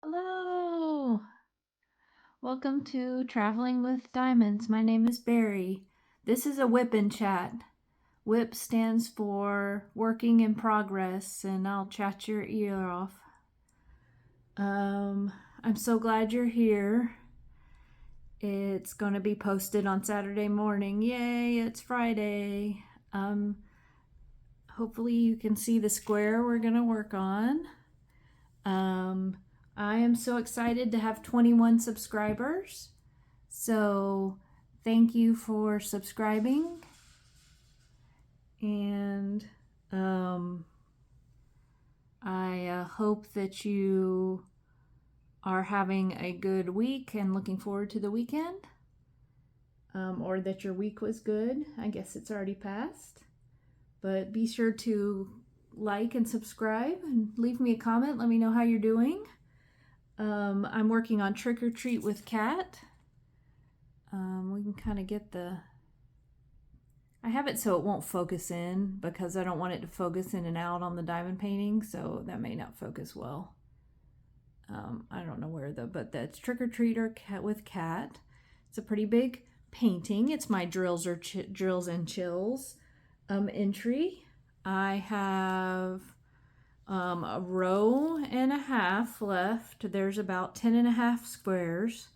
Hello! Welcome to Traveling with Diamonds. My name is Barry. This is a WIP and chat. WIP stands for Working in Progress, and I'll chat your ear off. I'm so glad you're here. It's going to be posted on Saturday morning. Yay, it's Friday. Hopefully you can see the square we're going to work on. I am so excited to have 21 subscribers. So thank you for subscribing. And I hope that you are having a good week and looking forward to the weekend. Or that your week was good. I guess it's already passed. But be sure to like and subscribe and leave me a comment. Let me know how you're doing. I'm working on Trick or Treat with Cat. We can kind of get I have it so it won't focus in because I don't want it to focus in and out on the diamond painting, so that may not focus well. I don't know where but that's Trick or Treat or Cat with Cat. It's a pretty big painting. It's my Drills and Chills entry. I have a row and a half left. There's about 10 and a half squares.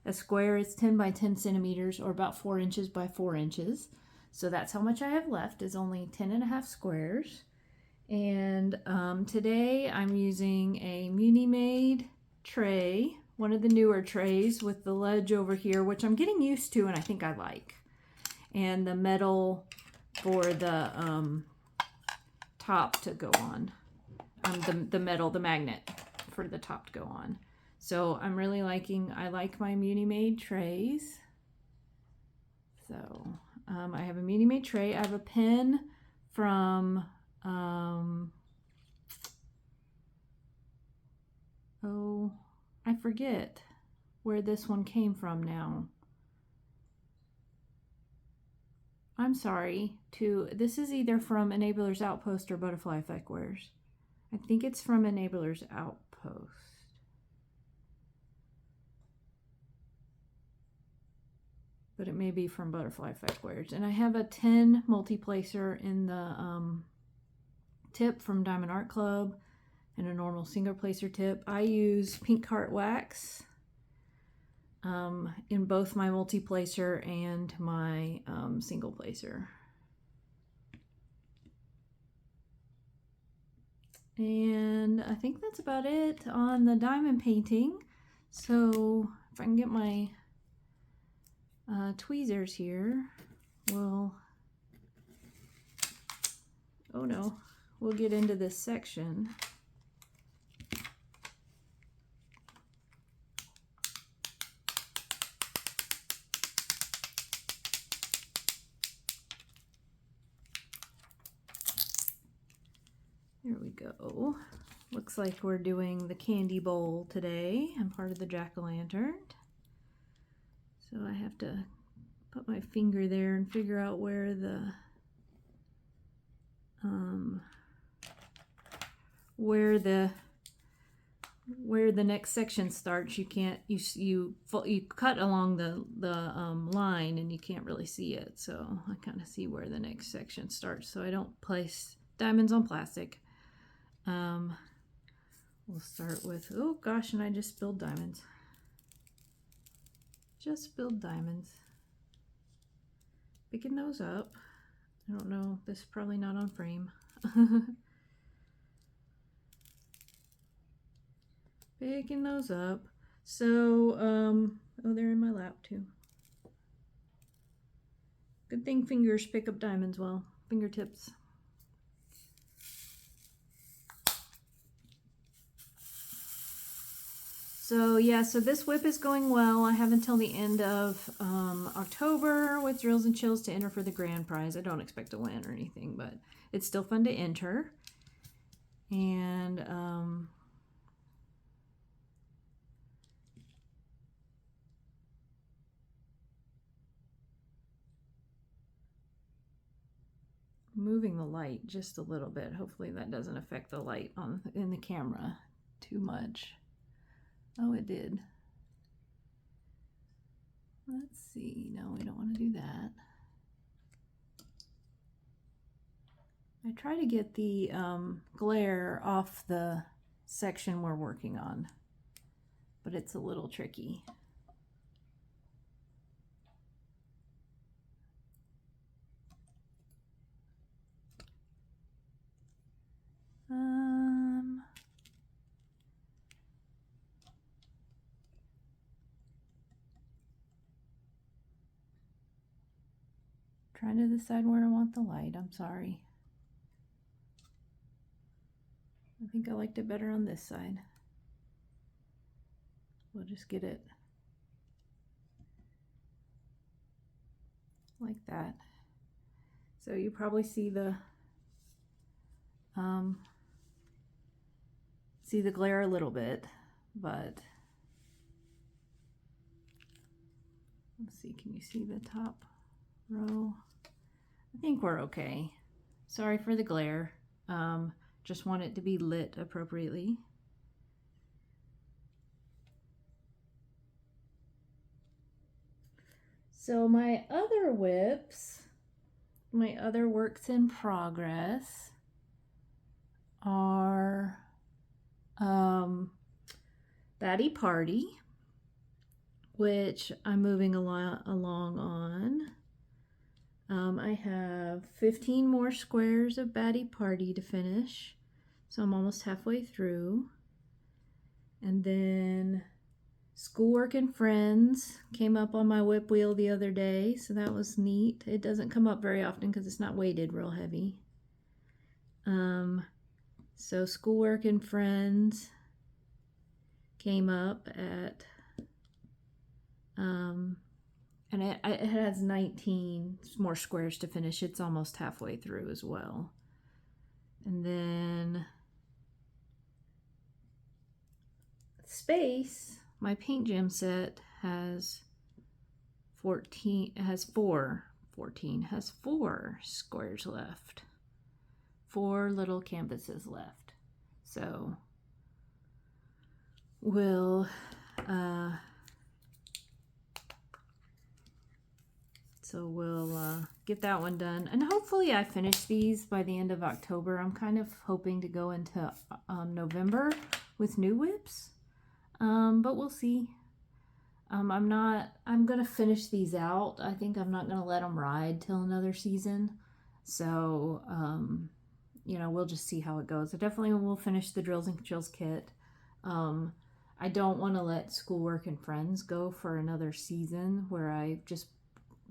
A square is 10 by 10 centimeters or about 4 inches by 4 inches. So that's how much I have left, is only 10 and a half squares. And today I'm using a Muni-Made tray, one of the newer trays with the ledge over here, which I'm getting used to and I think I like. And the metal for the top to go on. The metal, the magnet for the top to go on. So I'm really I like my Muni-Made trays. So I have a Muni-Made tray. I have a pen from, I forget where this one came from now. I'm sorry, this is either from Enabler's Outpost or Butterfly Effect Wares. I think it's from Enabler's Outpost. But it may be from Butterfly Effect Wares. And I have a 10 multi-placer in the tip from Diamond Art Club and a normal single placer tip. I use Pink Heart Wax in both my multi-placer and my single placer. And I think that's about it on the diamond painting. So if I can get my tweezers here, we'll get into this section. There we go. Looks like we're doing the candy bowl today. I'm part of the jack-o'-lantern. So I have to put my finger there and figure out where the next section starts. You can't, you cut along the line and you can't really see it. So I kind of see where the next section starts. So I don't place diamonds on plastic. We'll start with, oh gosh, and I just spilled diamonds. Just spilled diamonds. Picking those up. I don't know, this is probably not on frame. Picking those up. So, oh, they're in my lap too. Good thing fingers pick up diamonds well, fingertips. So yeah, so this WIP is going well. I have until the end of October with Drills and Chills to enter for the grand prize. I don't expect to win or anything, but it's still fun to enter. And moving the light just a little bit. Hopefully that doesn't affect the light in the camera too much. Oh, it did. Let's see. No, we don't want to do that. I try to get the glare off the section we're working on, but it's a little tricky. Trying to decide where I want the light. I'm sorry. I think I liked it better on this side. We'll just get it like that. So you probably see the glare a little bit, but let's see, can you see the top row? I think we're okay. Sorry for the glare. Just want it to be lit appropriately. So my other WIPs, my other works in progress are Batty Party, which I'm moving along on. I have 15 more squares of Batty Party to finish, so I'm almost halfway through. And then Schoolwork and Friends came up on my WIP wheel the other day, so that was neat. It doesn't come up very often because it's not weighted real heavy. So Schoolwork and Friends came up at, and it has 19 more squares to finish. It's almost halfway through as well. And then Space, my paint gem set, has 4 squares left. 4 little canvases left. So we'll get that one done, and hopefully I finish these by the end of October. I'm kind of hoping to go into November with new WIPs, but we'll see. I'm gonna finish these out. I think I'm not gonna let them ride till another season, so you know, we'll just see how it goes. I definitely will finish the Drills and Chills kit. I don't want to let Schoolwork and Friends go for another season where I just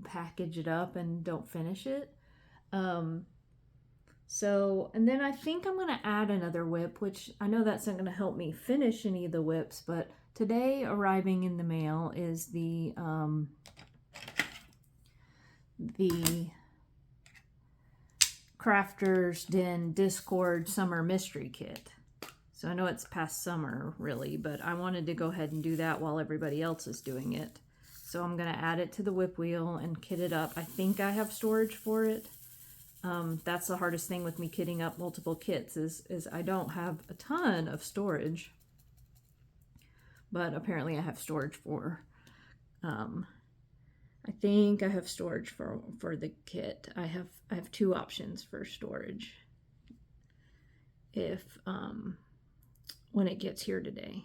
package it up and don't finish it. So, and then I think I'm going to add another WIP, which I know that's not going to help me finish any of the WIPs, but today arriving in the mail is the Crafter's Den Discord Summer Mystery Kit. So I know it's past summer, really, but I wanted to go ahead and do that while everybody else is doing it. So I'm going to add it to the WIP wheel and kit it up. I think I have storage for it. That's the hardest thing with me kitting up multiple kits is I don't have a ton of storage. But apparently I have storage for, I think I have storage for the kit. I have 2 options for storage if when it gets here today.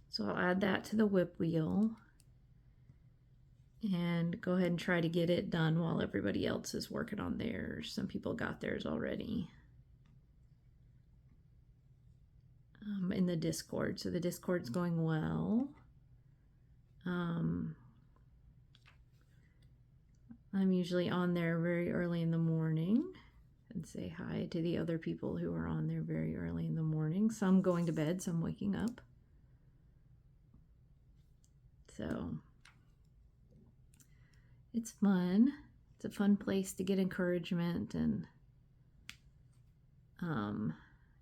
So I'll add that to the WIP wheel and go ahead and try to get it done while everybody else is working on theirs. Some people got theirs already in the Discord. So the Discord's going well. I'm usually on there very early in the morning and say hi to the other people who are on there very early in the morning. Some going to bed, some waking up. So it's fun. It's a fun place to get encouragement, and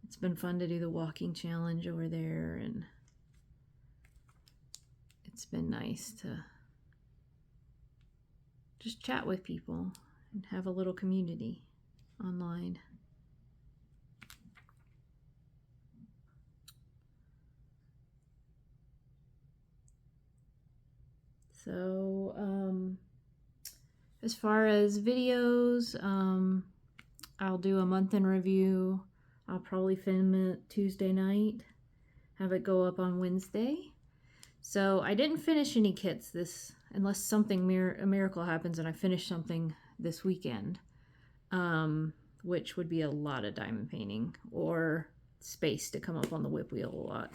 it's been fun to do the walking challenge over there, and it's been nice to just chat with people and have a little community online. So, as far as videos, I'll do a month in review. I'll probably film it Tuesday night, have it go up on Wednesday. So I didn't finish any kits unless something a miracle happens and I finish something this weekend, which would be a lot of diamond painting or space to come up on the whip wheel a lot.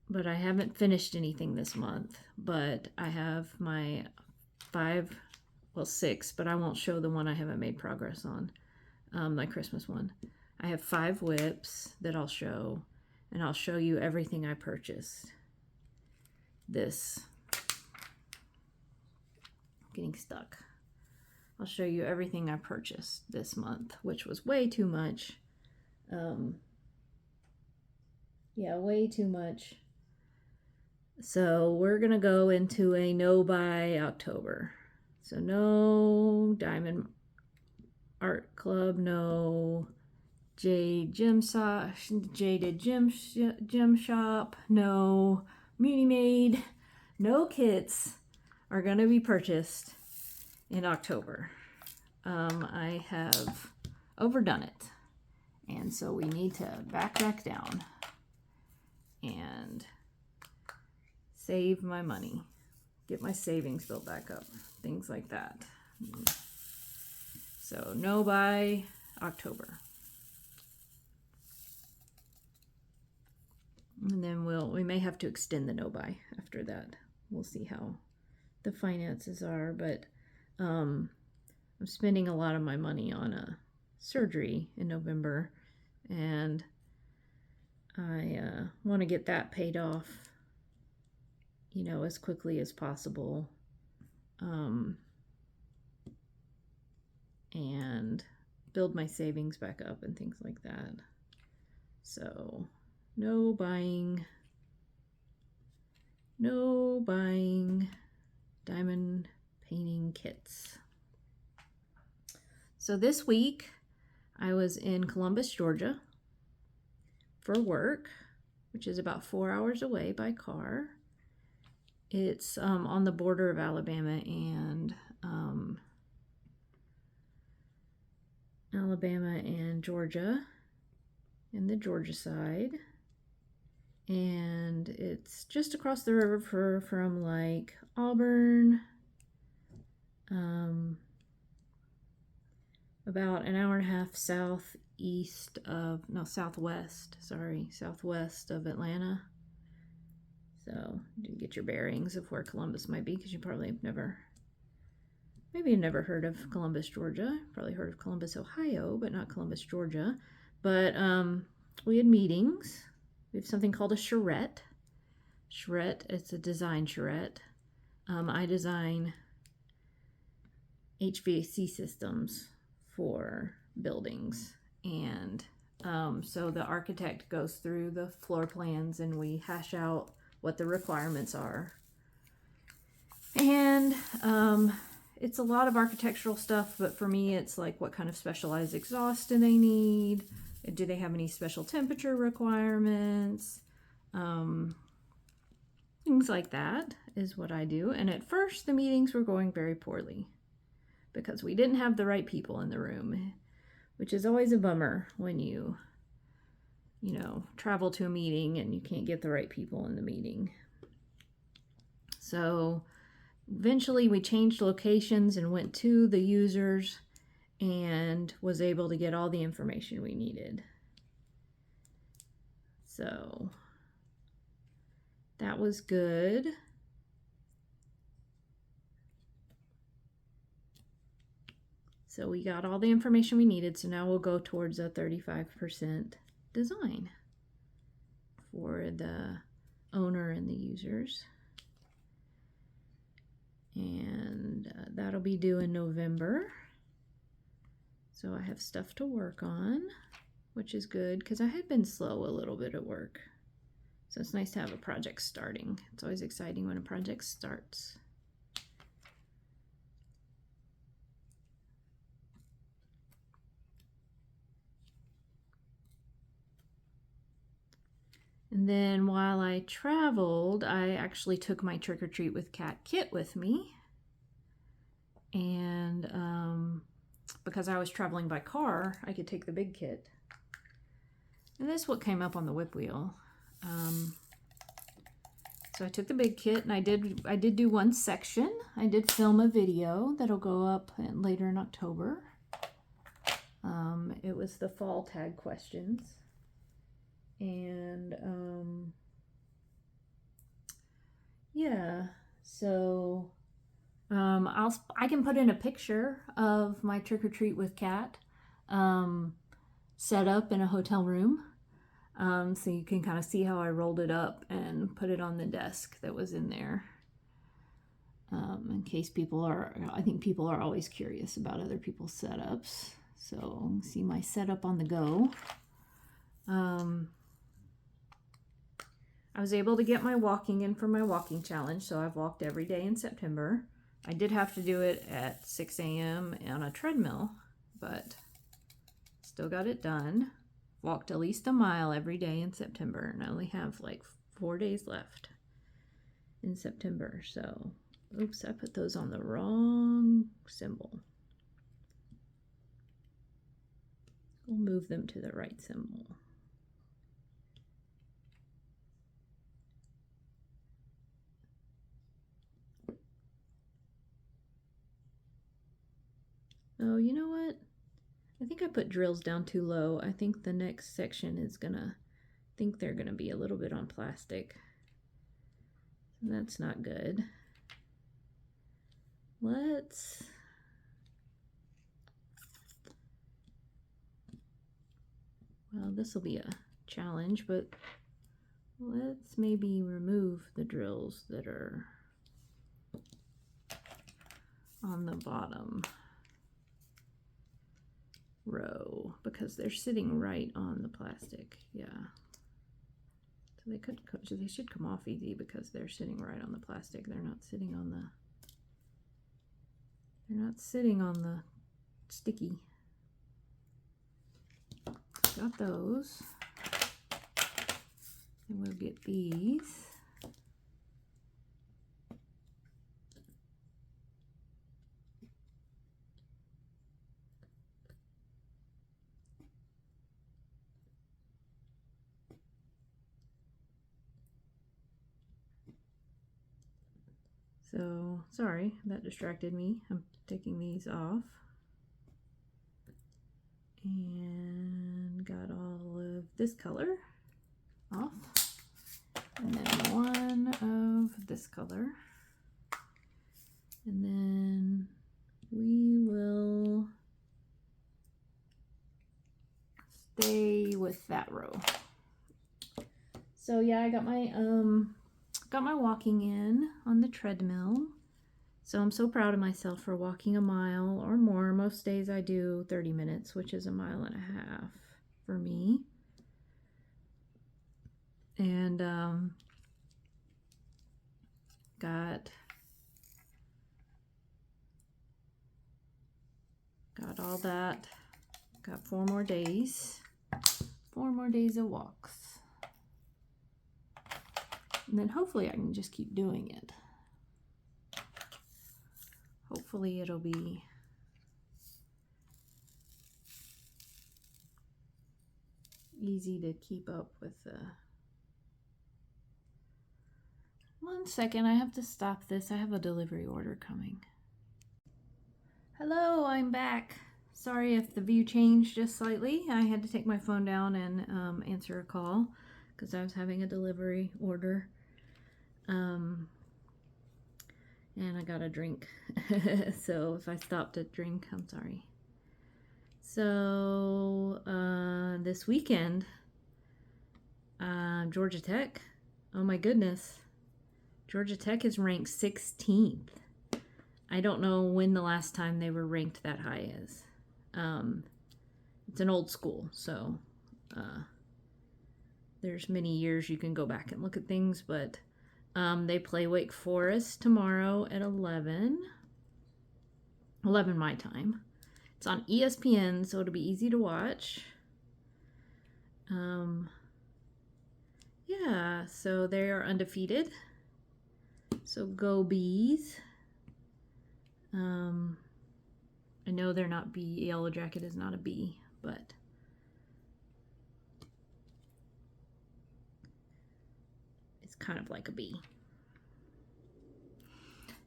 But I haven't finished anything this month, but I have my 6, but I won't show the one I haven't made progress on, my Christmas one. I have 5 whips that I'll show, and I'll show you everything I purchased. Getting stuck. I'll show you everything I purchased this month, which was way too much. Yeah, way too much. So we're gonna go into a no buy October. So no Diamond Art Club, no Jaded Gem Shop, no Muni Made, no kits are gonna be purchased in October. I have overdone it, and so we need to back down and save my money, get my savings built back up, things like that. So no buy October. And then we may have to extend the no buy after that. We'll see how the finances are, but I'm spending a lot of my money on a surgery in November, and I want to get that paid off, as quickly as possible, and build my savings back up and things like that. So no buying diamond painting kits. So this week I was in Columbus, Georgia for work, which is about 4 hours away by car. It's on the border of Alabama and Georgia, in the Georgia side. And it's just across the river from like Auburn, about an hour and a half southwest of Atlanta. So you get your bearings of where Columbus might be, because you probably have never heard of Columbus, Georgia. Probably heard of Columbus, Ohio, but not Columbus, Georgia. But we had meetings. We have something called a charrette. Charrette, it's a design charrette. I design HVAC systems for buildings, and so the architect goes through the floor plans and we hash out what the requirements are. And it's a lot of architectural stuff, but for me it's like, what kind of specialized exhaust do they need? Do they have any special temperature requirements? Things like that is what I do. And at first the meetings were going very poorly because we didn't have the right people in the room, which is always a bummer when you travel to a meeting and you can't get the right people in the meeting. So eventually we changed locations and went to the users and was able to get all the information we needed. So that was good. So we got all the information we needed, so now we'll go towards a 35% design for the owner and the users. And that'll be due in November. So I have stuff to work on, which is good because I had been slow a little bit at work. So it's nice to have a project starting. It's always exciting when a project starts. And then while I traveled, I actually took my Trick or Treat with Cat kit with me. And because I was traveling by car, I could take the big kit. And this is what came up on the WIP wheel. So I took the big kit, and I did do one section. I did film a video that'll go up later in October. It was the fall tag questions. And yeah, so I can put in a picture of my Trick or Treat with Cat set up in a hotel room. So you can kind of see how I rolled it up and put it on the desk that was in there. In case I think people are always curious about other people's setups. So see my setup on the go. I was able to get my walking in for my walking challenge, so I've walked every day in September. I did have to do it at 6 a.m. on a treadmill, but still got it done. Walked at least a mile every day in September, and I only have like 4 days left in September. So, oops, I put those on the wrong symbol. We'll move them to the right symbol. Oh, you know what? I think I put drills down too low. I think the next section is they're gonna be a little bit on plastic. That's not good. Well, this will be a challenge, but let's maybe remove the drills that are on the bottom row because they're sitting right on the plastic. Yeah. So they should come off easy because they're sitting right on the plastic. They're not sitting on the sticky. Got those. And we'll get these. So, sorry, that distracted me. I'm taking these off. And got all of this color off. And then one of this color. And then we will stay with that row. So yeah, I got my walking in on the treadmill. So I'm so proud of myself for walking a mile or more. Most days I do 30 minutes, which is a mile and a half for me. And got all that. Got 4 more days. 4 more days of walks. And then hopefully I can just keep doing it. Hopefully it'll be easy to keep up with the... One second, I have to stop this. I have a delivery order coming. Hello, I'm back. Sorry if the view changed just slightly. I had to take my phone down and answer a call because I was having a delivery order. And I got a drink. So if I stopped to drink, I'm sorry. So this weekend, Georgia Tech, oh my goodness, Georgia Tech is ranked 16th. I don't know when the last time they were ranked that high is. It's an old school, so there's many years you can go back and look at things, but they play Wake Forest tomorrow at 11 my time. It's on ESPN, so it'll be easy to watch. yeah, so they are undefeated. So go Bees. I know they're not B. Yellow Jacket is not a B, but it's kind of like a B.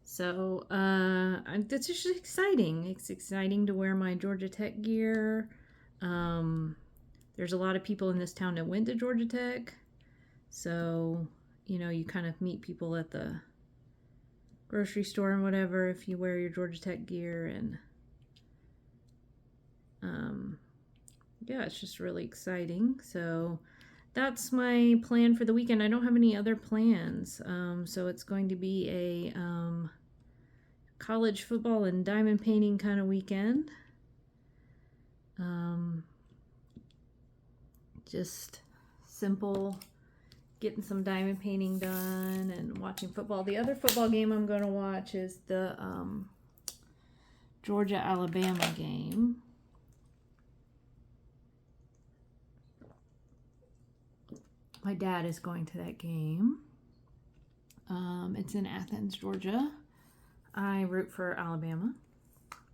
So it's just exciting. It's exciting to wear my Georgia Tech gear. There's a lot of people in this town that went to Georgia Tech. So, you know, you kind of meet people at the grocery store and whatever if you wear your Georgia Tech gear. And yeah, it's just really exciting. So that's my plan for the weekend. I don't have any other plans. So it's going to be a college football and diamond painting kind of weekend. Just simple, getting some diamond painting done and watching football. The other football game I'm going to watch is the Georgia-Alabama game. My dad is going to that game. It's in Athens, Georgia. I root for Alabama.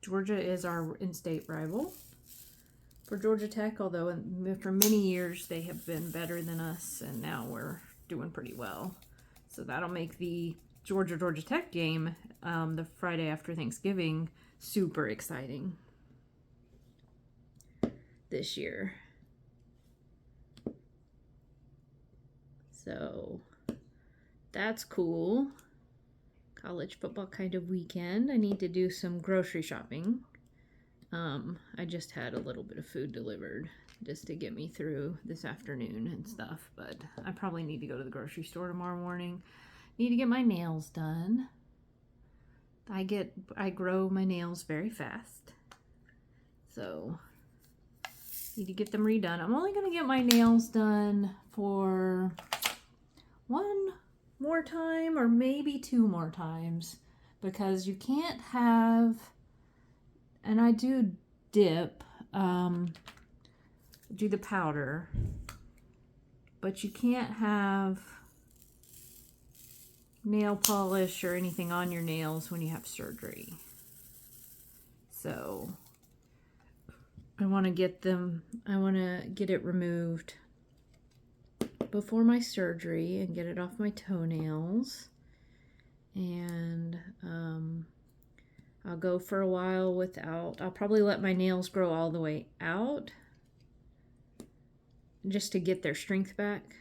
Georgia is our in-state rival for Georgia Tech, although for many years they have been better than us, and now we're doing pretty well. So that'll make the Georgia Tech game, the Friday after Thanksgiving, super exciting this year. So that's cool. College football kind of weekend. I need to do some grocery shopping. I just had a little bit of food delivered just to get me through this afternoon and stuff, but I probably need to go to the grocery store tomorrow morning. Need to get my nails done. I grow my nails very fast, so need to get them redone. I'm only going to get my nails done for one more time or maybe two more times, because you can't have, and I do dip, do the powder, but you can't have nail polish or anything on your nails when you have surgery. So I want to get it removed before my surgery and get it off my toenails. And I'll go for a while without. I'll probably let my nails grow all the way out just to get their strength back.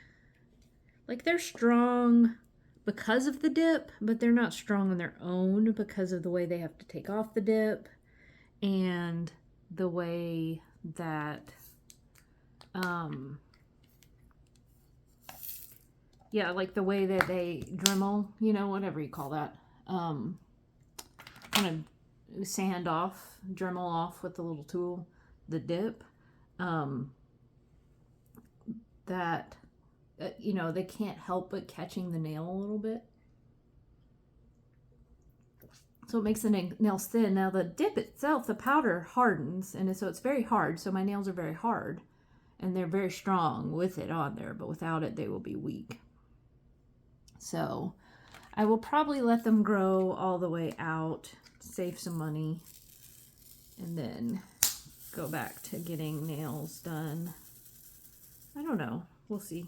Like, they're strong because of the dip, but they're not strong on their own because of the way they have to take off the dip and the way that yeah, like the way that they Dremel, you know, whatever you call that, kind of sand off, Dremel off with the little tool, the dip, that you know, they can't help but catching the nail a little bit, so it makes the nails thin. Now the dip itself, the powder hardens, and so it's very hard, so my nails are very hard and they're very strong with it on there, but without it they will be weak. So I will probably let them grow all the way out, save some money, and then go back to getting nails done. I don't know. We'll see.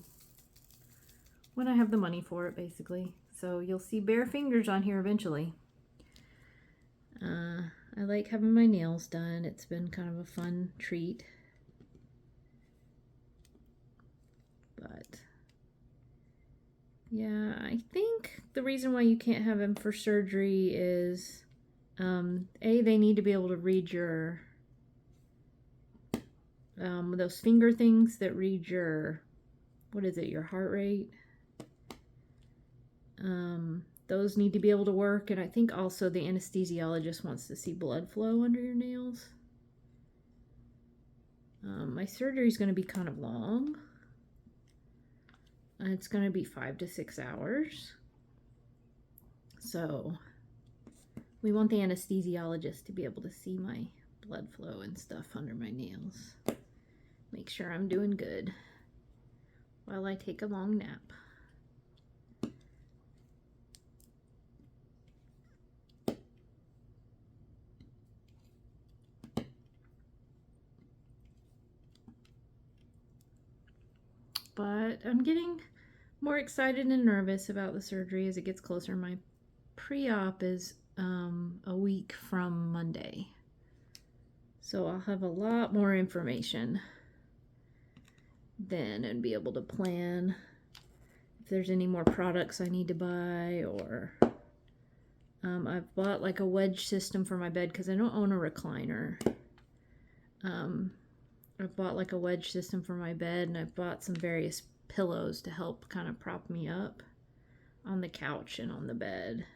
When I have the money for it, basically. So you'll see bare fingers on here eventually. I like having my nails done. It's been kind of a fun treat. But yeah, I think the reason why you can't have them for surgery is, A, they need to be able to read your, those finger things that read your, what is it, your heart rate. Those need to be able to work, and I think also the anesthesiologist wants to see blood flow under your nails. My surgery is going to be kind of long. It's going to be 5 to 6 hours. So we want the anesthesiologist to be able to see my blood flow and stuff under my nails. Make sure I'm doing good. while I take a long nap. But I'm getting more excited and nervous about the surgery as it gets closer. My pre-op is a week from Monday. So I'll have a lot more information then and be able to plan if there's any more products I need to buy, or I've bought like a wedge system for my bed because I don't own a recliner. I've bought like a wedge system for my bed, and I've bought some various pillows to help kind of prop me up on the couch and on the bed.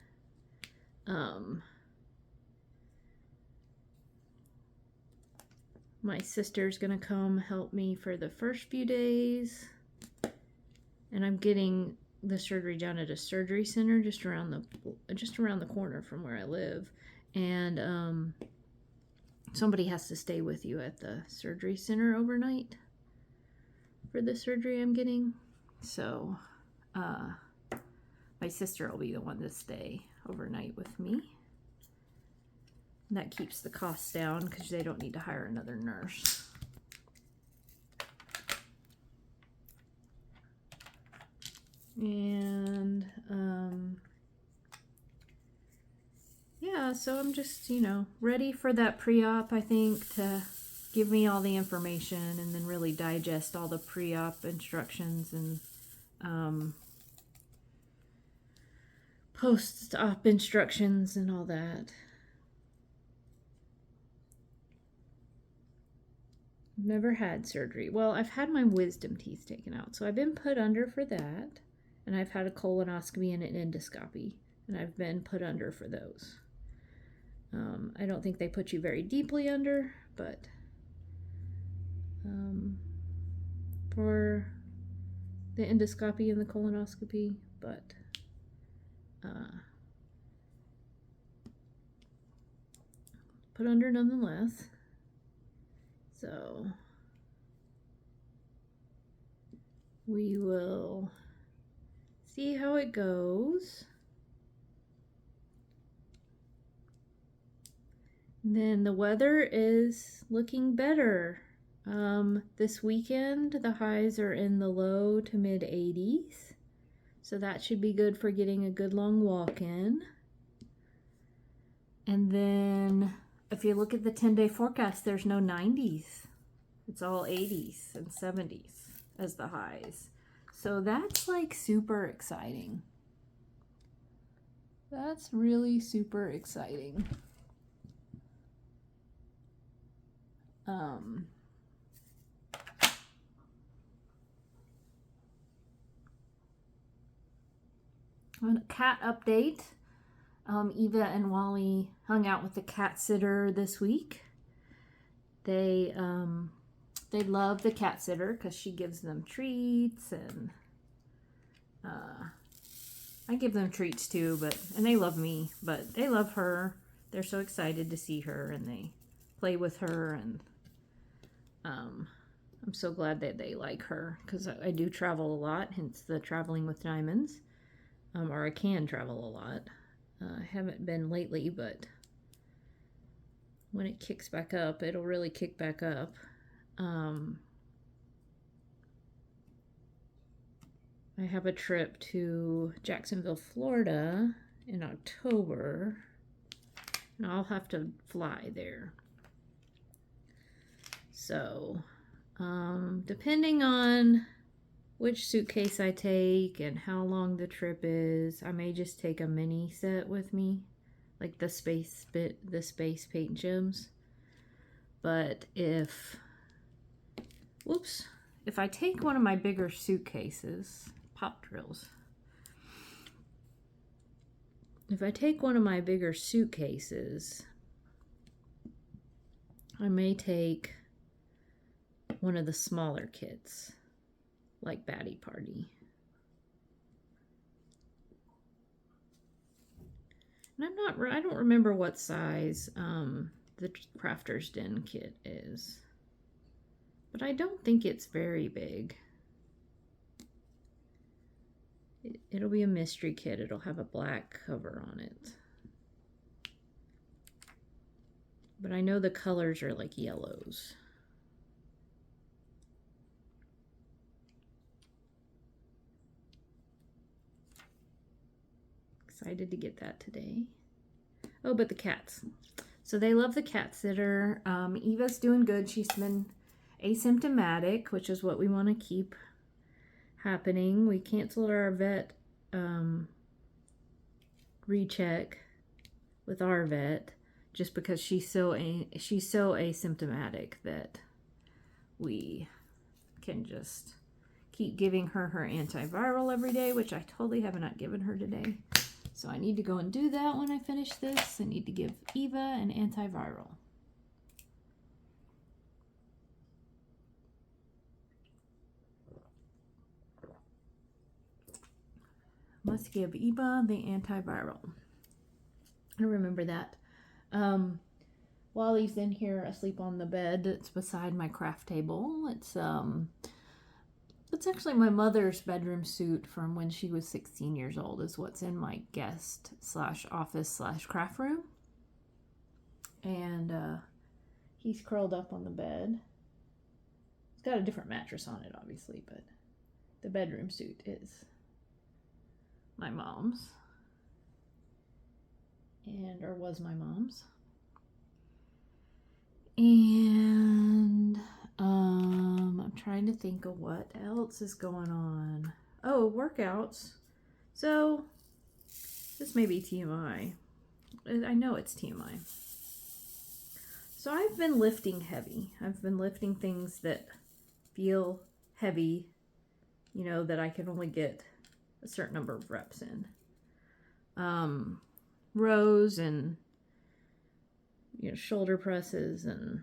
My sister's gonna come help me for the first few days, and I'm getting the surgery done at a surgery center just around the corner from where I live, and somebody has to stay with you at the surgery center overnight for the surgery I'm getting. So my sister will be the one to stay overnight with me. And that keeps the costs down because they don't need to hire another nurse. And yeah, so I'm just, ready for that pre-op, I think, to give me all the information and then really digest all the pre-op instructions and post-op instructions and all that. I've never had surgery. Well, I've had my wisdom teeth taken out, so I've been put under for that, and I've had a colonoscopy and an endoscopy, and I've been put under for those. I don't think they put you very deeply under, but for the endoscopy and the colonoscopy, but put under nonetheless. So we will see how it goes. Then the weather is looking better. This weekend, the highs are in the low to mid 80s. So that should be good for getting a good long walk in. And then if you look at the 10-day forecast, there's no 90s. It's all 80s and 70s as the highs. So that's like super exciting. That's really super exciting. On a cat update, Eva and Wally hung out with the cat sitter this week. They love the cat sitter because she gives them treats, and I give them treats too, and they love me, but they love her. They're so excited to see her, and they play with her, and I'm so glad that they like her because I do travel a lot, hence the traveling with diamonds, or I can travel a lot. I haven't been lately, but when it kicks back up, it'll really kick back up. I have a trip to Jacksonville, Florida in October, and I'll have to fly there. So, depending on which suitcase I take and how long the trip is, I may just take a mini set with me, like the space paint gems. But if I take one of my bigger suitcases, pop drills. If I take one of my bigger suitcases, I may take one of the smaller kits, like Batty Party. And I don't remember what size the Crafter's Den kit is, but I don't think it's very big. It'll be a mystery kit. It'll have a black cover on it. But I know the colors are like yellows. Excited to get that today. Oh, but the cats. So they love the cat sitter. Eva's doing good. She's been asymptomatic, which is what we want to keep happening. We canceled our vet recheck with our vet just because she's so asymptomatic that we can just keep giving her antiviral every day, which I totally have not given her today. So I need to go and do that when I finish this. I need to give Eva an antiviral. Must give Eva the antiviral. I remember that. Wally's in here asleep on the bed that's beside my craft table. It's actually my mother's bedroom suit from when she was 16 years old is what's in my guest / office / craft room. And he's curled up on the bed. It's got a different mattress on it, obviously, but the bedroom suit is my mom's. Or was my mom's. And I'm trying to think of what else is going on. Oh, workouts. So this may be TMI. I know it's TMI. So I've been lifting heavy. I've been lifting things that feel heavy, you know, that I can only get a certain number of reps in. Rows and, you know, shoulder presses and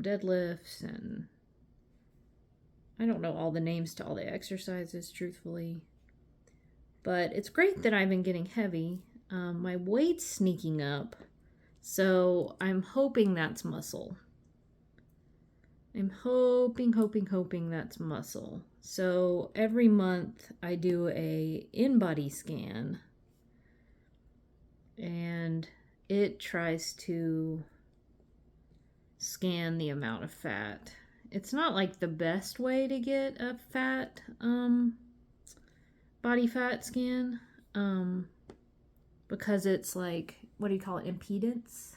deadlifts, and I don't know all the names to all the exercises, truthfully. But it's great that I've been getting heavy. My weight's sneaking up, so I'm hoping that's muscle. I'm hoping that's muscle. So every month I do a in-body scan, and it tries to scan the amount of fat. It's not like the best way to get a fat body fat scan, because it's like, what do you call it, impedance?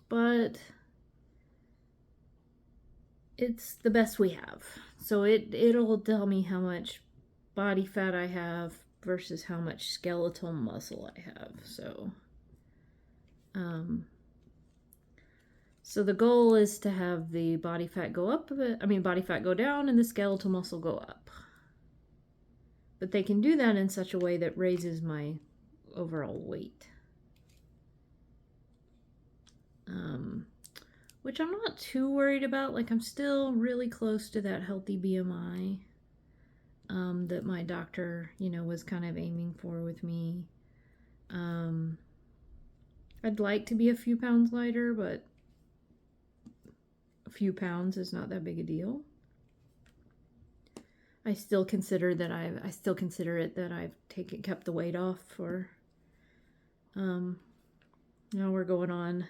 But it's the best we have. So it'll tell me how much body fat I have versus how much skeletal muscle I have. So the goal is to have the body fat go up, body fat go down and the skeletal muscle go up. But they can do that in such a way that raises my overall weight. Which I'm not too worried about. Like, I'm still really close to that healthy BMI that my doctor, you know, was kind of aiming for with me. I'd like to be a few pounds lighter, but a few pounds is not that big a deal. I still consider it that I've kept the weight off for, now we're going on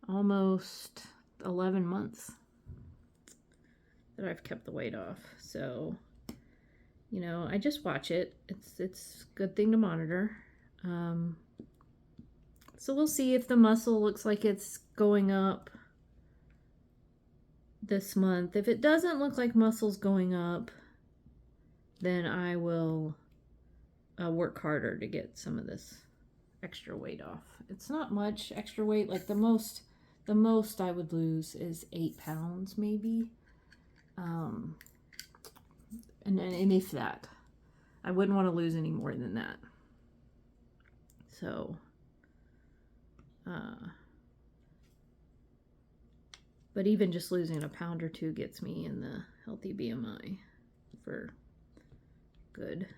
almost 11 months that I've kept the weight off. So, you know, I just watch it. It's a good thing to monitor. So we'll see if the muscle looks like it's going up this month. If it doesn't look like muscle's going up, then I will work harder to get some of this extra weight off. It's not much extra weight. Like the most I would lose is 8 pounds maybe. And if that, I wouldn't want to lose any more than that. So, but even just losing a pound or two gets me in the healthy BMI for good.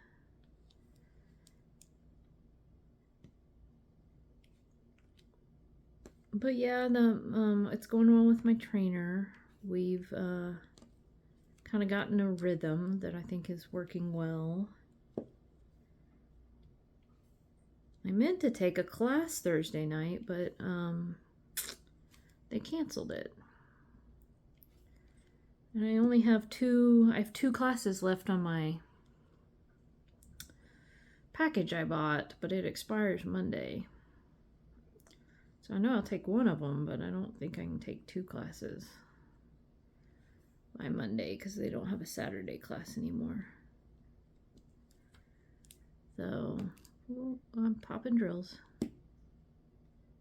But yeah, it's going well with my trainer. We we've kind of gotten a rhythm that I think is working well. I meant to take a class Thursday night, but they canceled it. And I only have I have two classes left on my package I bought, but it expires Monday. So I know I'll take one of them, but I don't think I can take two classes by Monday because they don't have a Saturday class anymore. So I'm popping drills.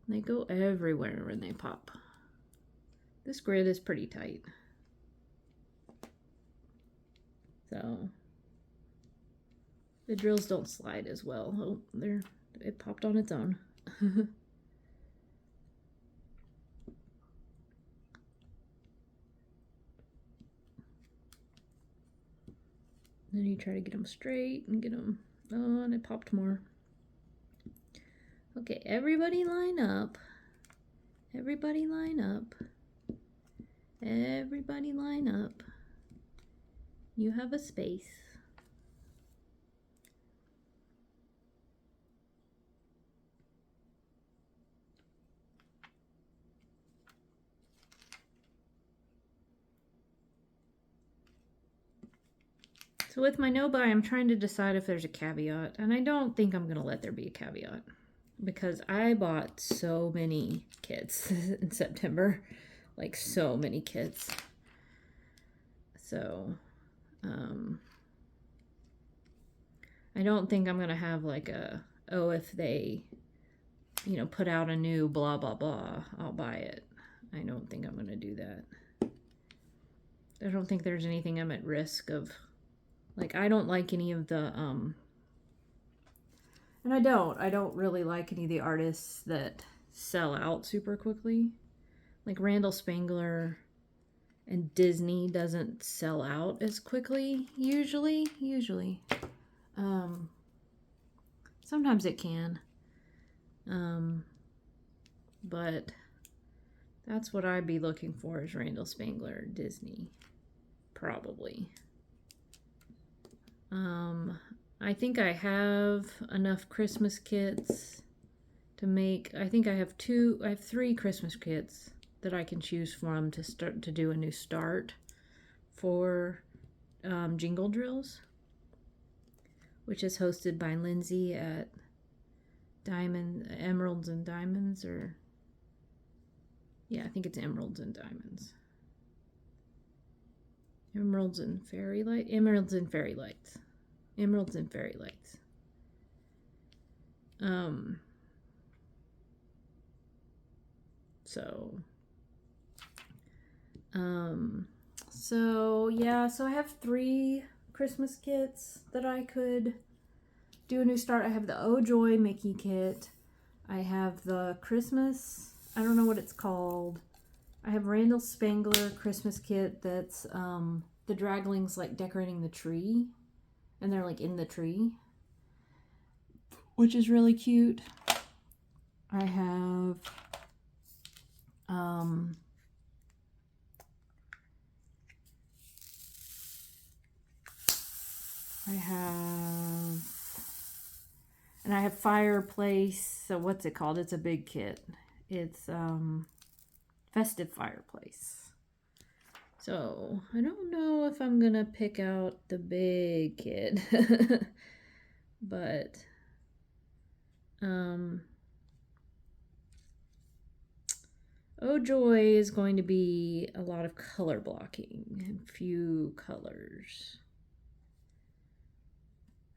They go everywhere when they pop. This grid is pretty tight. So the drills don't slide as well. Oh, it popped on its own. Then you try to get them straight and get them. Oh, and it popped more. Okay, everybody line up. Everybody line up. Everybody line up. You have a space. So with my no buy, I'm trying to decide if there's a caveat, and I don't think I'm going to let there be a caveat because I bought so many kits in September, like so many kits. So I don't think I'm going to have like if they, put out a new blah, blah, blah, I'll buy it. I don't think I'm going to do that. I don't think there's anything I'm at risk of. Like, I don't like any of the, and I don't really like any of the artists that sell out super quickly. Like Randall Spangler and Disney doesn't sell out as quickly, usually. Sometimes it can. But that's what I'd be looking for is Randall Spangler, Disney, probably. I think I have enough Christmas kits to make, I think I have 3 Christmas kits that I can choose from to start to do a new start for Jingle Drills, which is hosted by Lindsay at Emeralds and Diamonds, I think it's Emeralds and Diamonds. Emeralds and Fairy Lights. So I have 3 Christmas kits that I could do a new start. I have the Oh Joy Mickey kit. I have the Christmas, I don't know what it's called. I have Randall Spangler Christmas kit that's the draglings like decorating the tree, and they're like in the tree, which is really cute. I have and I have Fireplace. So what's it called? It's a big kit. It's Festive Fireplace. So I don't know if I'm gonna pick out the big kit, but Oh Joy is going to be a lot of color blocking and few colors.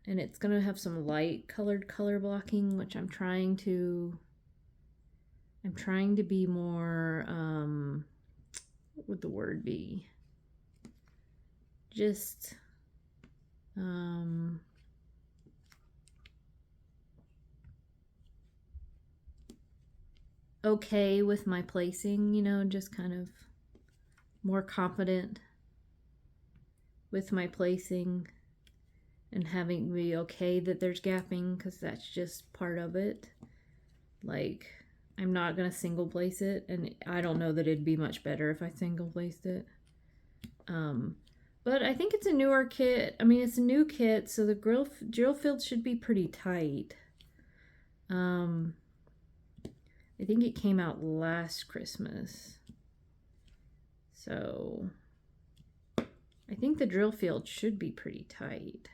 And it's going to have some light colored color blocking, which I'm trying to be more, what would the word be? Just, okay with my placing, just kind of more confident with my placing and having me okay that there's gapping, because that's just part of it. Like, I'm not going to single place it, and I don't know that it'd be much better if I single placed it. But I think it's a newer kit. I mean, it's a new kit, so the drill field should be pretty tight. I think it came out last Christmas. So I think the drill field should be pretty tight.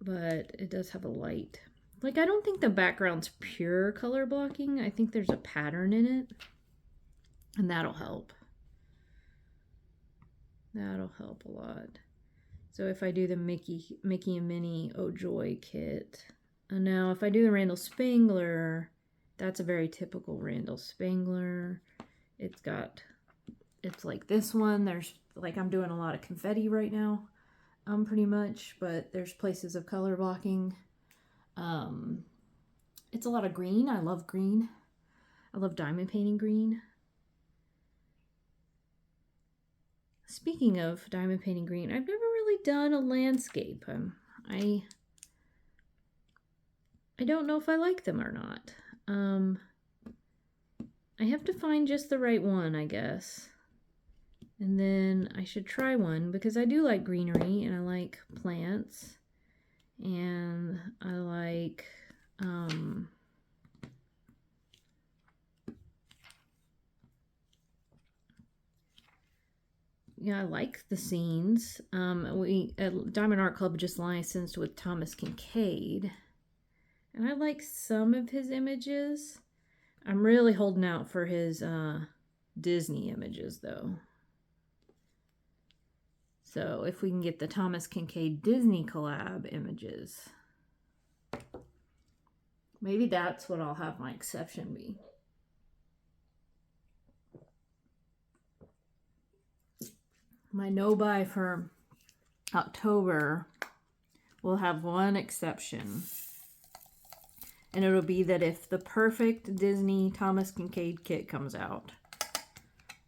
But it does have a light. Like, I don't think the background's pure color blocking. I think there's a pattern in it. And that'll help. That'll help a lot. So if I do the Mickey and Minnie Oh Joy kit. And now if I do the Randall Spangler, that's a very typical Randall Spangler. It's like this one. There's, like, I'm doing a lot of confetti right now. Pretty much, but there's places of color blocking. It's a lot of green. I love green. I love diamond painting green. Speaking of diamond painting green, I've never really done a landscape. I don't know if I like them or not. I have to find just the right one, I guess. And then I should try one because I do like greenery and I like plants and I like yeah, I like the scenes. We at Diamond Art Club just licensed with Thomas Kincaid, and I like some of his images. I'm really holding out for his Disney images though. So if we can get the Thomas Kincaid Disney collab images, maybe that's what I'll have my exception be. My no-buy for October will have one exception. And it'll be that if the perfect Disney Thomas Kincaid kit comes out,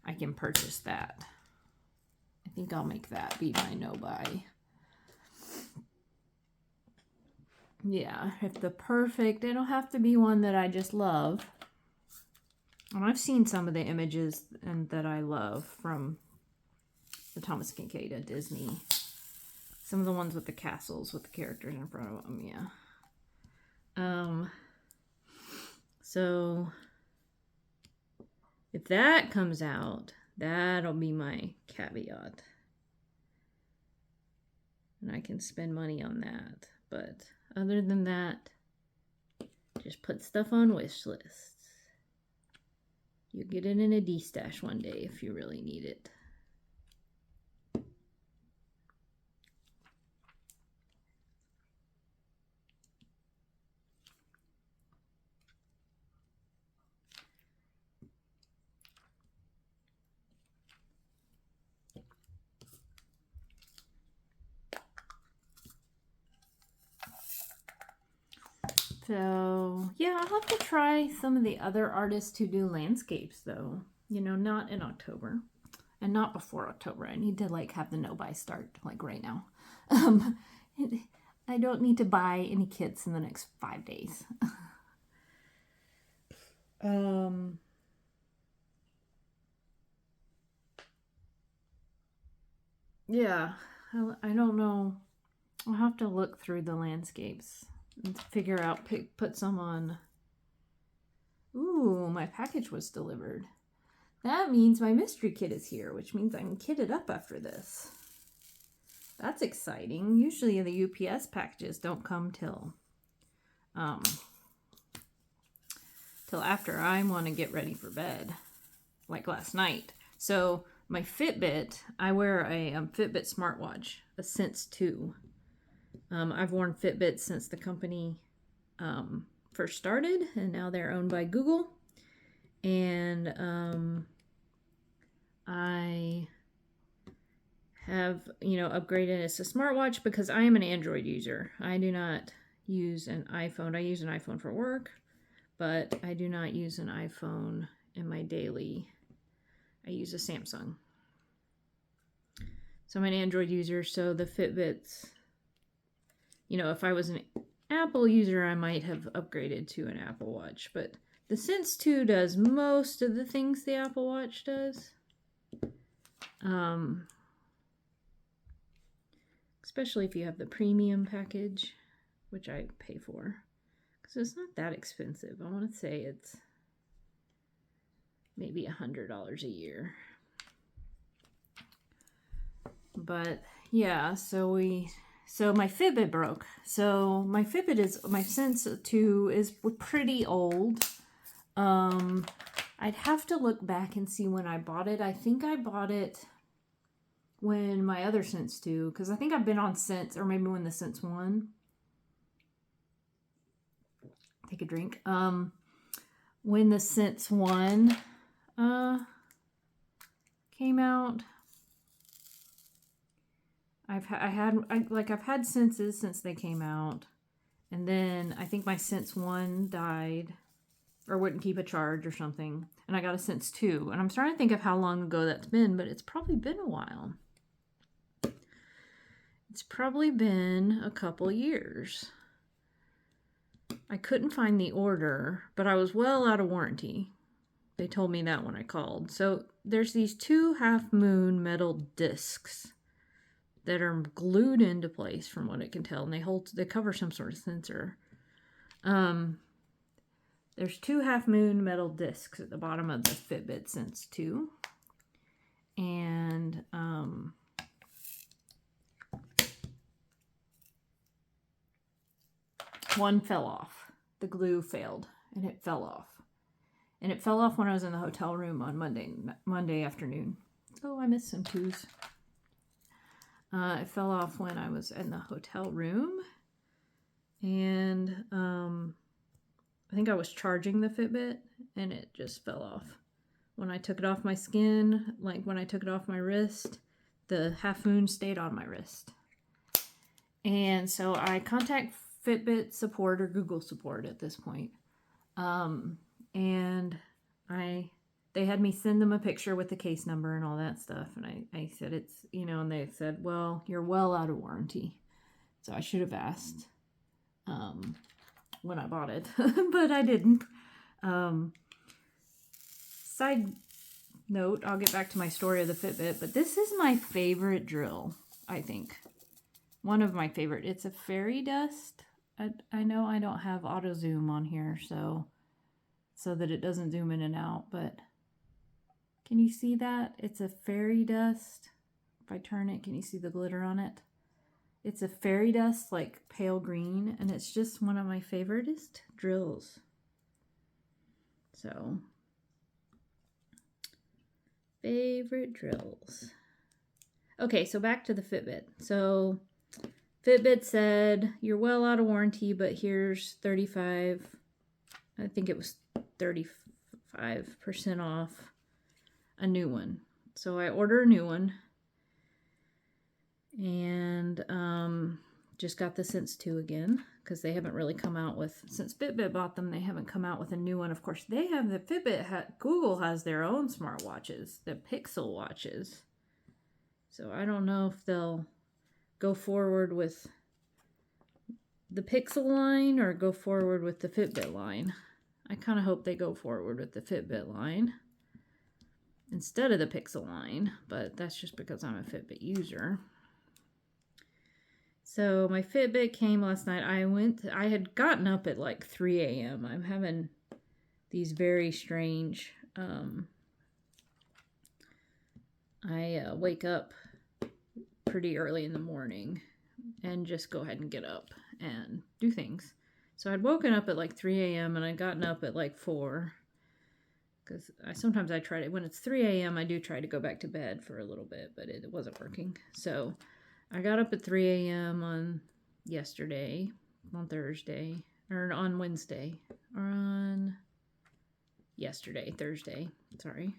I can purchase that. I think I'll make that be my no-buy. Yeah, if the perfect, it'll have to be one that I just love. And I've seen some of the images and that I love from the Thomas Kincaid at Disney. Some of the ones with the castles with the characters in front of them, yeah. So if that comes out, that'll be my caveat. And I can spend money on that. But other than that, just put stuff on wish lists. You'll get it in a D-stash one day if you really need it. So, yeah, I'll have to try some of the other artists who do landscapes, though. You know, not in October. And not before October. I need to, like, have the no-buy start, like, right now. I don't need to buy any kits in the next 5 days. Yeah, I don't know. I'll have to look through the landscapes and figure out, put some on. Ooh, my package was delivered. That means my mystery kit is here, which means I'm kitted up after this. That's exciting. Usually the UPS packages don't come till after I want to get ready for bed, like last night. So my Fitbit, I wear a Fitbit smartwatch, a Sense 2. I've worn Fitbits since the company first started, and now they're owned by Google. And I have, upgraded as a smartwatch because I am an Android user. I do not use an iPhone. I use an iPhone for work, but I do not use an iPhone in my daily. I use a Samsung. So I'm an Android user, so the Fitbits, if I was an Apple user, I might have upgraded to an Apple Watch, but The Sense 2 does most of the things the Apple Watch does. Especially if you have the premium package, which I pay for. Because it's not that expensive. I want to say it's maybe $100 a year. But yeah, so my Fitbit broke. So my Sense 2 is pretty old. I'd have to look back and see when I bought it. I think I bought it when my other Sense 2, because I think I've been on Sense, or maybe when the Sense 1. Take a drink. When the Sense 1 came out, I've had Senses since they came out, and then I think my Sense 1 died or wouldn't keep a charge or something, and I got a Sense 2, and I'm starting to think of how long ago that's been, but it's probably been a while. It's probably been a couple years. I couldn't find the order, but I was well out of warranty. They told me that when I called. So there's these 2 half-moon metal discs that are glued into place from what I can tell, and they cover some sort of sensor. There's 2 half-moon metal discs at the bottom of the Fitbit Sense 2. And one fell off. The glue failed, and it fell off. And it fell off when I was in the hotel room on Monday afternoon. Oh, I missed some 2s. It fell off when I was in the hotel room. And I think I was charging the Fitbit, and it just fell off. When I took it off my skin, like when I took it off my wrist, the half moon stayed on my wrist. And so I contact Fitbit support or Google support at this point. And they had me send them a picture with the case number and all that stuff. And I said, it's, and they said, well, you're well out of warranty. So I should have asked when I bought it, but I didn't. Side note, I'll get back to my story of the Fitbit, but this is my favorite drill, I think. One of my favorite. It's a fairy dust. I know I don't have auto zoom on here, so that it doesn't zoom in and out, but can you see that? It's a fairy dust. If I turn it, can you see the glitter on it? It's a fairy dust, like pale green, and it's just one of my favoriteest drills. So, favorite drills. Okay, so back to the Fitbit. So, Fitbit said, you're well out of warranty, but here's 35, I think it was 35% off a new one. So I order a new one, and just got the Sense 2 again, because they haven't really come out with, since Fitbit bought them, they haven't come out with a new one. Of course, they have the Google has their own smartwatches, the Pixel watches. So I don't know if they'll go forward with the Pixel line or go forward with the Fitbit line. I kind of hope they go forward with the Fitbit line instead of the Pixel line, but that's just because I'm a Fitbit user. So my Fitbit came last night. I had gotten up at like 3 a.m. I'm having these very strange, I wake up pretty early in the morning and just go ahead and get up and do things. So I'd woken up at like 3 a.m. and I'd gotten up at like 4. Because sometimes I try to, when it's 3 a.m., I do try to go back to bed for a little bit, but it wasn't working. So I got up at 3 a.m. on Thursday, sorry.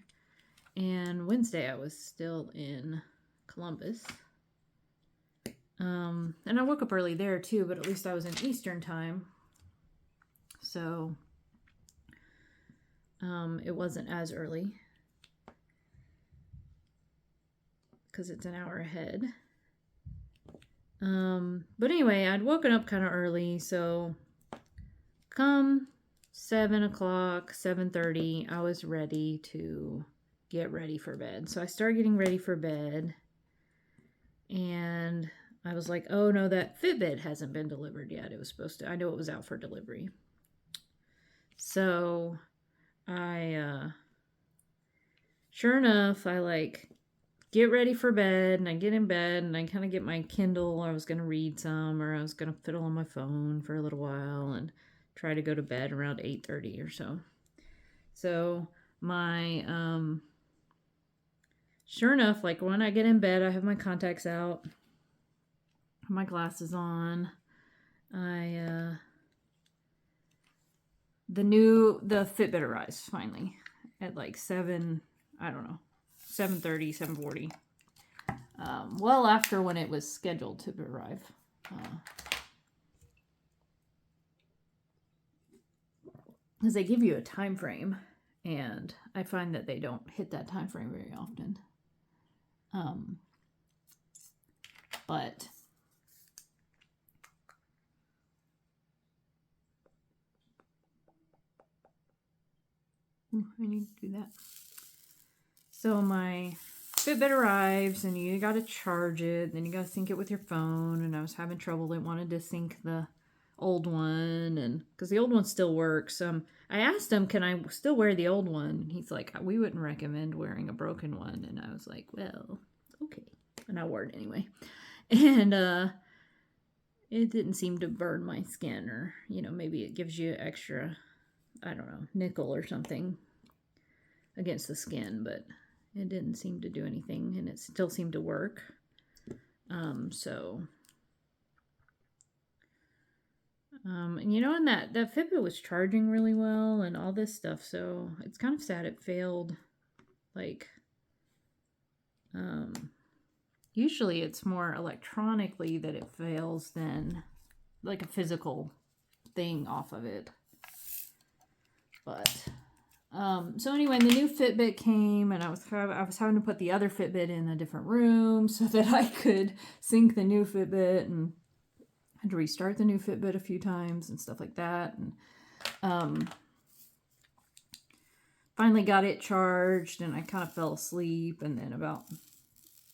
And Wednesday I was still in Columbus. And I woke up early there too, but at least I was in Eastern time. So it wasn't as early because it's an hour ahead. But anyway, I'd woken up kind of early, so come 7 o'clock, 7:30, I was ready to get ready for bed. So I started getting ready for bed, and I was like, oh no, that Fitbit hasn't been delivered yet. It was supposed to, I know it was out for delivery. So sure enough, I like get ready for bed, and I get in bed, and I kind of get my Kindle. I was going to read some, or I was going to fiddle on my phone for a little while and try to go to bed around 8:30 or so. So my sure enough, like when I get in bed, I have my contacts out, my glasses on. The Fitbit arrives finally at like 7, I don't know, 7:30, 7:40. Well after when it was scheduled to arrive. Because they give you a time frame, and I find that they don't hit that time frame very often. But I need to do that. So my Fitbit arrives, and you got to charge it. Then you got to sync it with your phone. And I was having trouble. It wanted to sync the old one, and because the old one still works. I asked him, can I still wear the old one? He's like, we wouldn't recommend wearing a broken one. And I was like, well, okay. And I wore it anyway. And it didn't seem to burn my skin, or maybe it gives you extra, I don't know, nickel or something against the skin, but it didn't seem to do anything, and it still seemed to work. And that Fitbit was charging really well and all this stuff, so it's kind of sad it failed. Like, usually it's more electronically that it fails than like a physical thing off of it. But so anyway, the new Fitbit came, and I was having to put the other Fitbit in a different room so that I could sync the new Fitbit, and had to restart the new Fitbit a few times and stuff like that. And finally got it charged, and I kind of fell asleep. And then about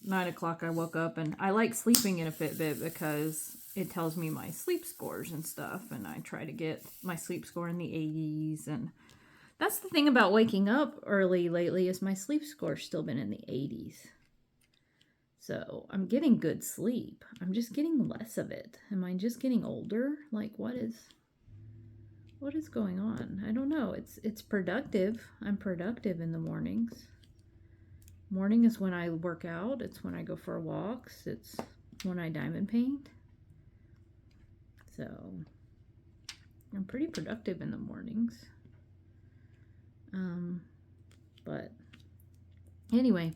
9 o'clock, I woke up, and I like sleeping in a Fitbit because it tells me my sleep scores and stuff. And I try to get my sleep score in the 80s, and that's the thing about waking up early lately, is my sleep score's still been in the 80s. So I'm getting good sleep. I'm just getting less of it. Am I just getting older? Like, what is going on? I don't know. It's productive. I'm productive in the mornings. Morning is when I work out. It's when I go for walks. It's when I diamond paint. So I'm pretty productive in the mornings. But anyway,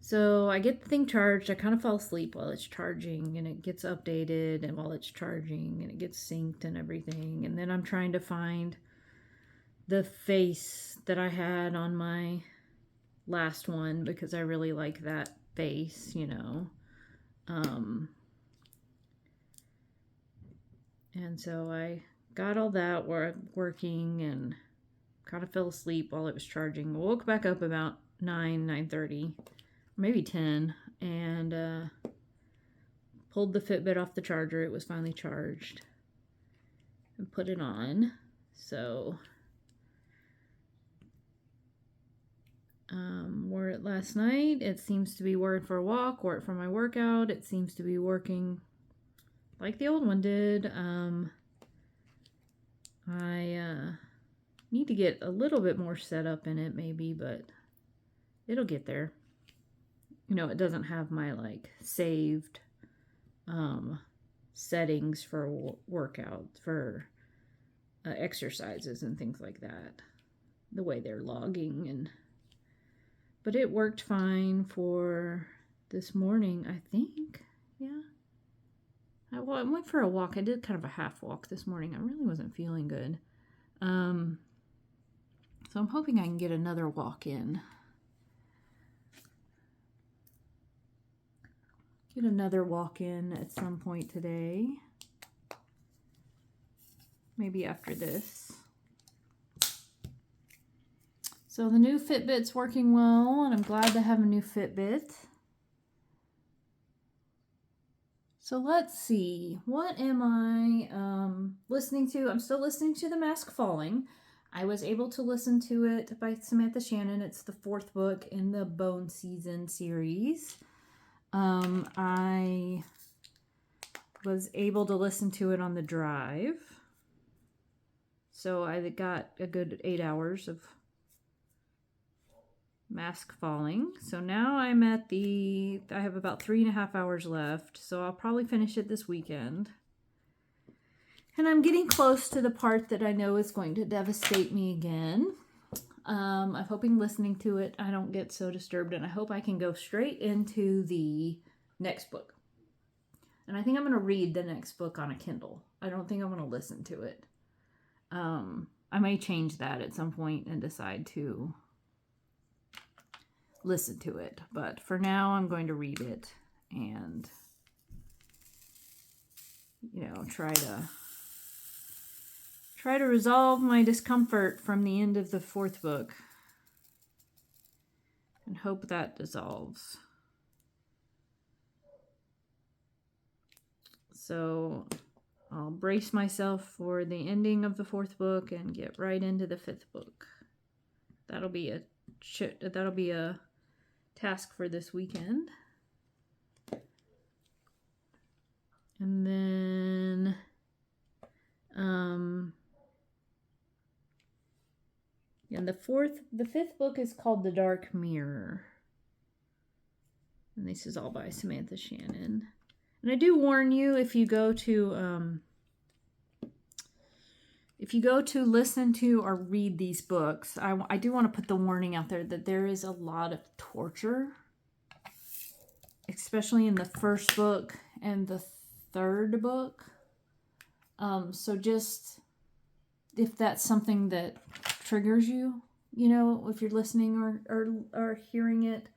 so I get the thing charged. I kind of fall asleep while it's charging, and it gets updated, and while it's charging, and it gets synced and everything. And then I'm trying to find the face that I had on my last one, because I really like that face, and so I got all that working, and kind of fell asleep while it was charging. Woke back up about 9:30, maybe 10, and pulled the Fitbit off the charger. It was finally charged, and put it on. So wore it last night. It seems to be working for a walk. Wore it for my workout. It seems to be working like the old one did. I need to get a little bit more set up in it maybe, but it'll get there. It doesn't have my like saved settings for workout, for exercises and things like that, the way they're logging. But it worked fine for this morning, I think. Yeah. I went for a walk. I did kind of a half walk this morning. I really wasn't feeling good. So I'm hoping I can get another walk in. Get another walk in at some point today. Maybe after this. So the new Fitbit's working well, and I'm glad to have a new Fitbit. So let's see, what am I listening to? I'm still listening to The Mask Falling. I was able to listen to it by Samantha Shannon. It's the 4th book in the Bone Season series. I was able to listen to it on the drive. So I got a good 8 hours of Mask Falling. So now I'm at I have about 3.5 hours left. So I'll probably finish it this weekend. And I'm getting close to the part that I know is going to devastate me again. I'm hoping listening to it, I don't get so disturbed, and I hope I can go straight into the next book. And I think I'm going to read the next book on a Kindle. I don't think I'm going to listen to it. I may change that at some point and decide to listen to it. But for now, I'm going to read it and, try to resolve my discomfort from the end of the 4th book and hope that dissolves. So I'll brace myself for the ending of the 4th book and get right into the 5th book. That'll be a task for this weekend. And then and the 5th book is called The Dark Mirror. And this is all by Samantha Shannon. And I do warn you, if you go to listen to or read these books, I do want to put the warning out there that there is a lot of torture, especially in the 1st book and the 3rd book. So just, if that's something that triggers you, if you're listening or hearing it,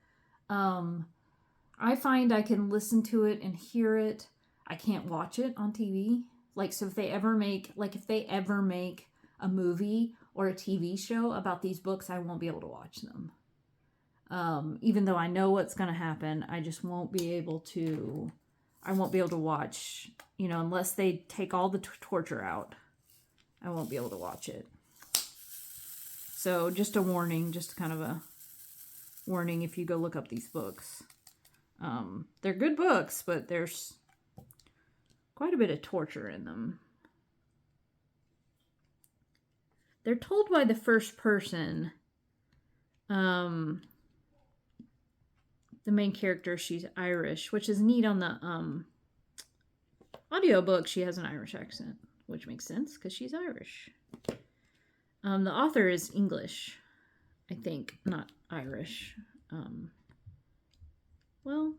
I find I can listen to it and hear it. I can't watch it on TV. So if they ever make a movie or a TV show about these books, I won't be able to watch them. Even though I know what's going to happen, I just won't be able to watch, unless they take all the torture out. I won't be able to watch it. So just a warning, just kind of a warning if you go look up these books. They're good books, but there's quite a bit of torture in them. They're told by the first person. The main character, she's Irish, which is neat. On the audiobook, she has an Irish accent, which makes sense because she's Irish. The author is English, I think, not Irish. Well,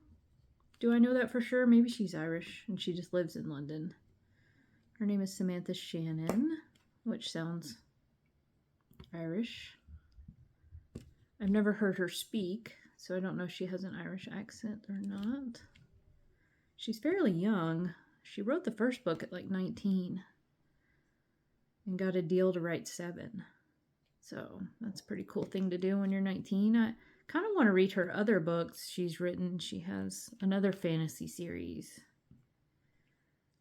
do I know that for sure? Maybe she's Irish and she just lives in London. Her name is Samantha Shannon, which sounds Irish. I've never heard her speak, so I don't know if she has an Irish accent or not. She's fairly young. She wrote the 1st book at 19 and got a deal to write 7. So that's a pretty cool thing to do when you're 19. I kind of want to read her other books she's written. She has another fantasy series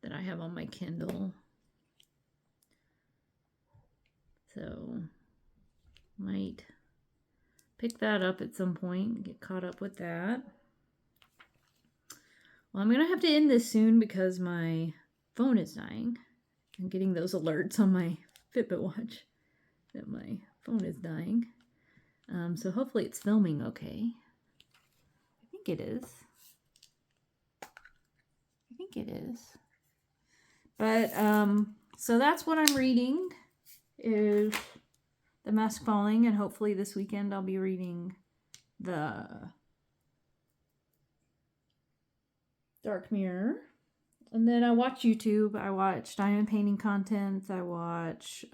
that I have on my Kindle. So might pick that up at some point and get caught up with that. Well, I'm going to have to end this soon because my phone is dying. I'm getting those alerts on my Fitbit watch that my phone is dying. So hopefully it's filming okay. I think it is. But, so that's what I'm reading, is The Mask Falling, and hopefully this weekend I'll be reading The Dark Mirror. And then I watch YouTube. I watch diamond painting content. I watch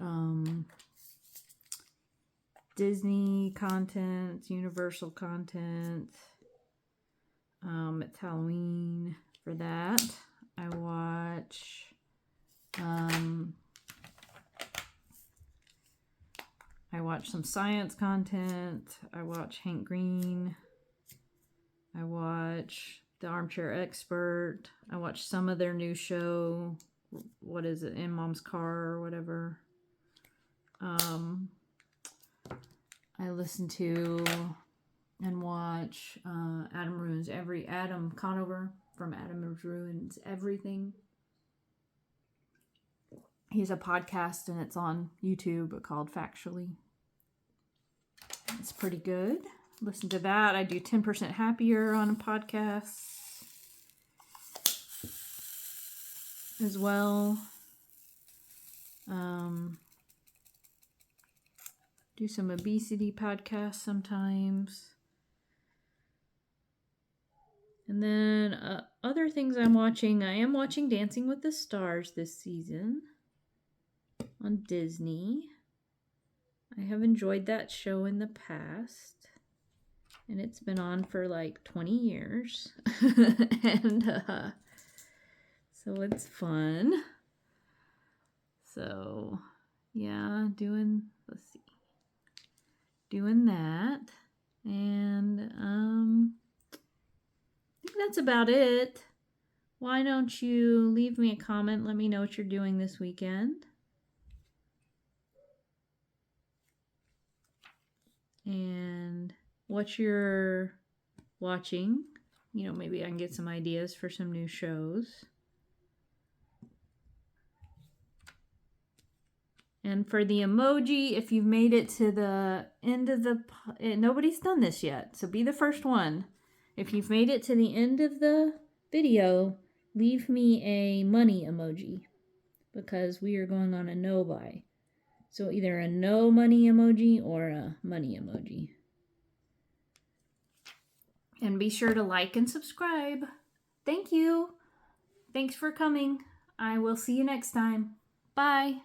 Disney content, Universal content. It's Halloween for that. I watch I watch some science content. I watch Hank Green. I watch The Armchair Expert. I watch some of their new show. What is it? In Mom's Car or whatever. I listen to and watch Adam Conover from Adam Ruins Everything. He has a podcast and it's on YouTube called Factually. It's pretty good. Listen to that. I do 10% Happier on a podcast as well. Do some obesity podcasts sometimes. And then other things I'm watching. I am watching Dancing with the Stars this season on Disney. I have enjoyed that show in the past. And it's been on for like 20 years. And so it's fun. So yeah, doing that. And I think that's about it. Why don't you leave me a comment? Let me know what you're doing this weekend. And what you're watching. You know, maybe I can get some ideas for some new shows. And for the emoji, if you've made it to the end of nobody's done this yet, so be the first one. If you've made it to the end of the video, leave me a money emoji because we are going on a no buy. So either a no money emoji or a money emoji. And be sure to like and subscribe. Thank you. Thanks for coming. I will see you next time. Bye.